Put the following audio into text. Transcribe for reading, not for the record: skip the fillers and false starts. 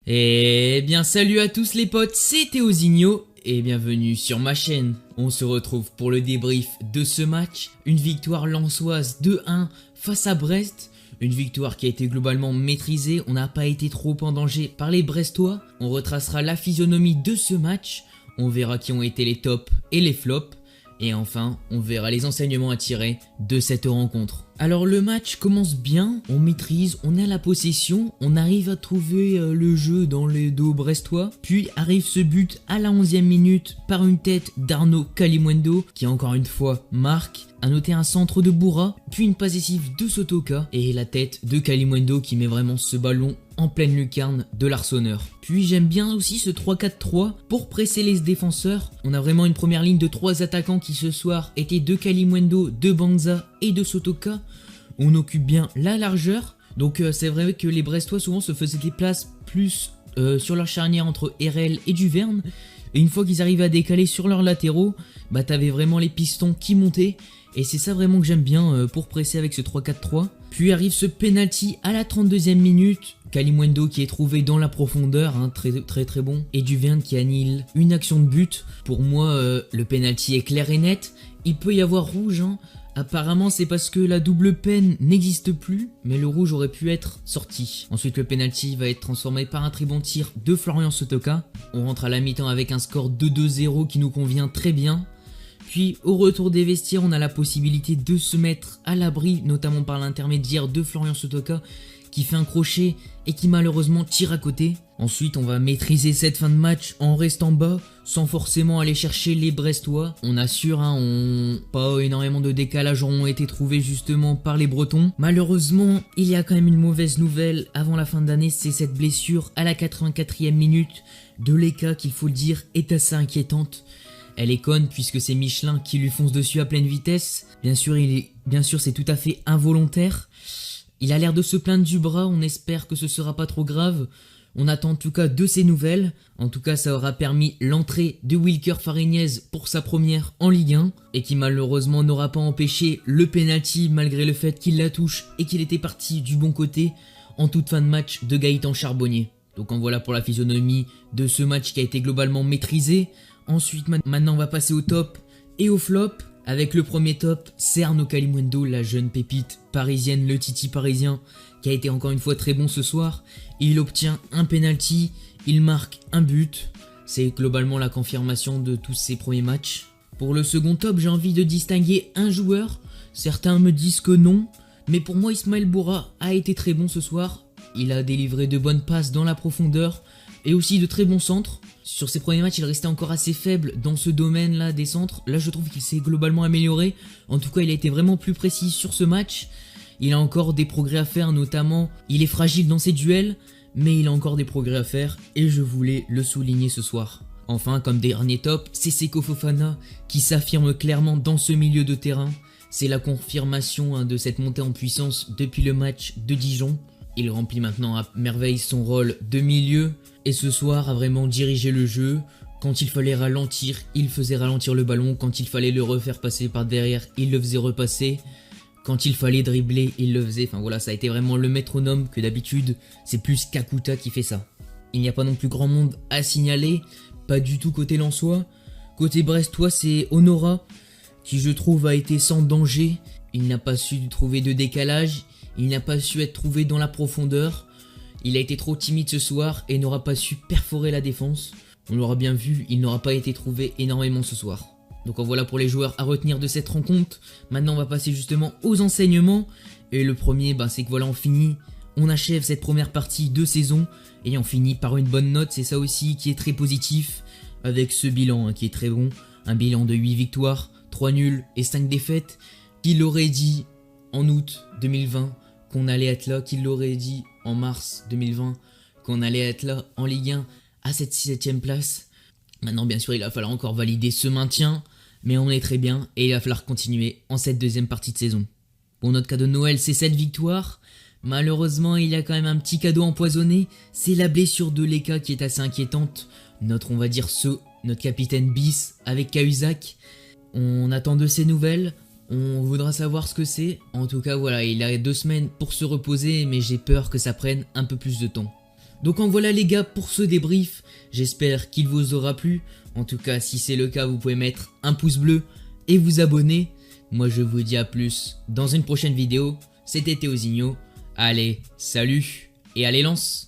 Eh bien salut à tous les potes, c'est Théozinho et bienvenue sur ma chaîne. On se retrouve pour le débrief de ce match, une victoire lensoise 2-1 face à Brest. Une victoire qui a été globalement maîtrisée, on n'a pas été trop en danger par les Brestois. On retracera la physionomie de ce match, on verra qui ont été les tops et les flops. Et enfin, on verra les enseignements à tirer de cette rencontre. Alors le match commence bien, on maîtrise, on a la possession, on arrive à trouver le jeu dans les dos brestois. Puis arrive ce but à la 11e minute par une tête d'Arnaud Kalimuendo qui encore une fois marque. À noter un centre de Boura, puis une passe décisive de Sotoka et la tête de Kalimuendo qui met vraiment ce ballon en pleine lucarne de l'Arseneur. Puis j'aime bien aussi ce 3-4-3 pour presser les défenseurs. On a vraiment une première ligne de 3 attaquants qui ce soir étaient de Kalimuendo, de Banza et de Sotoka. On occupe bien la largeur. Donc c'est vrai que les Brestois souvent se faisaient des places plus sur leur charnière entre RL et Duverne. Et une fois qu'ils arrivaient à décaler sur leurs latéraux, bah t'avais vraiment les pistons qui montaient. Et c'est ça vraiment que j'aime bien pour presser avec ce 3-4-3. Puis arrive ce penalty à la 32e minute. Kalimuendo qui est trouvé dans la profondeur, hein, très bon. Et Duverne qui annule une action de but. Pour moi, le penalty est clair et net. Il peut y avoir rouge, hein. Apparemment c'est parce que la double peine n'existe plus, mais le rouge aurait pu être sorti. Ensuite le penalty va être transformé par un très bon tir de Florian Sotoka. On rentre à la mi-temps avec un score de 2-0 qui nous convient très bien. Puis au retour des vestiaires, on a la possibilité de se mettre à l'abri, notamment par l'intermédiaire de Florian Sotoka, qui fait un crochet et qui malheureusement tire à côté. Ensuite, on va maîtriser cette fin de match en restant bas, sans forcément aller chercher les Brestois. On assure, hein, pas énormément de décalage ont été trouvés justement par les Bretons. Malheureusement, il y a quand même une mauvaise nouvelle avant la fin d'année, c'est cette blessure à la 84e minute de Leka, qu'il faut le dire, est assez inquiétante. Elle est conne puisque c'est Michelin qui lui fonce dessus à pleine vitesse. Bien sûr, c'est tout à fait involontaire. Il a l'air de se plaindre du bras, on espère que ce sera pas trop grave. On attend en tout cas de ses nouvelles. En tout cas, ça aura permis l'entrée de Wilker Fariñez pour sa première en Ligue 1 et qui malheureusement n'aura pas empêché le penalty malgré le fait qu'il la touche et qu'il était parti du bon côté en toute fin de match de Gaëtan Charbonnier. Donc en voilà pour la physionomie de ce match qui a été globalement maîtrisé. Ensuite, maintenant on va passer au top et au flop. Avec le premier top, c'est Arnaud Kalimuendo, la jeune pépite parisienne, le Titi parisien, qui a été encore une fois très bon ce soir. Il obtient un penalty, il marque un but. C'est globalement la confirmation de tous ses premiers matchs. Pour le second top, j'ai envie de distinguer un joueur. Certains me disent que non, mais pour moi Ismaël Boura a été très bon ce soir. Il a délivré de bonnes passes dans la profondeur et aussi de très bons centres. Sur ses premiers matchs, il restait encore assez faible dans ce domaine-là des centres. Là, je trouve qu'il s'est globalement amélioré. En tout cas, il a été vraiment plus précis sur ce match. Il a encore des progrès à faire, notamment, il est fragile dans ses duels, mais il a encore des progrès à faire et je voulais le souligner ce soir. Enfin, comme dernier top, c'est Seko Fofana qui s'affirme clairement dans ce milieu de terrain. C'est la confirmation de cette montée en puissance depuis le match de Dijon. Il remplit maintenant à merveille son rôle de milieu et ce soir a vraiment dirigé le jeu. Quand il fallait ralentir, il faisait ralentir le ballon. Quand il fallait le refaire passer par derrière, il le faisait repasser. Quand il fallait dribbler, il le faisait. Enfin voilà, ça a été vraiment le métronome que d'habitude, c'est plus Kakuta qui fait ça. Il n'y a pas non plus grand monde à signaler, pas du tout côté lensois. Côté brestois, c'est Honora qui je trouve a été sans danger. Il n'a pas su trouver de décalage. Il n'a pas su être trouvé dans la profondeur. Il a été trop timide ce soir et n'aura pas su perforer la défense. On l'aura bien vu, il n'aura pas été trouvé énormément ce soir. Donc en voilà pour les joueurs à retenir de cette rencontre. Maintenant on va passer justement aux enseignements. Et le premier, c'est que voilà, on achève cette première partie de saison. Et on finit par une bonne note, c'est ça aussi qui est très positif. Avec ce bilan qui est très bon. Un bilan de 8 victoires, 3 nuls et 5 défaites. Qui l'aurait dit en août 2020 qu'on allait être là, qu'il l'aurait dit en mars 2020 qu'on allait être là en Ligue 1 à cette 7ème place. Maintenant bien sûr il va falloir encore valider ce maintien, mais on est très bien et il va falloir continuer en cette deuxième partie de saison. Pour notre cadeau de Noël, c'est cette victoire. Malheureusement il y a quand même un petit cadeau empoisonné, c'est la blessure de Leka qui est assez inquiétante. Notre capitaine bis avec Cahuzac. On attend de ses nouvelles. On voudra savoir ce que c'est. En tout cas, voilà, il a 2 semaines pour se reposer, mais j'ai peur que ça prenne un peu plus de temps. Donc en voilà les gars pour ce débrief, j'espère qu'il vous aura plu. En tout cas, si c'est le cas, vous pouvez mettre un pouce bleu et vous abonner. Moi je vous dis à plus dans une prochaine vidéo. C'était Théozinho. Allez, salut et allez lance!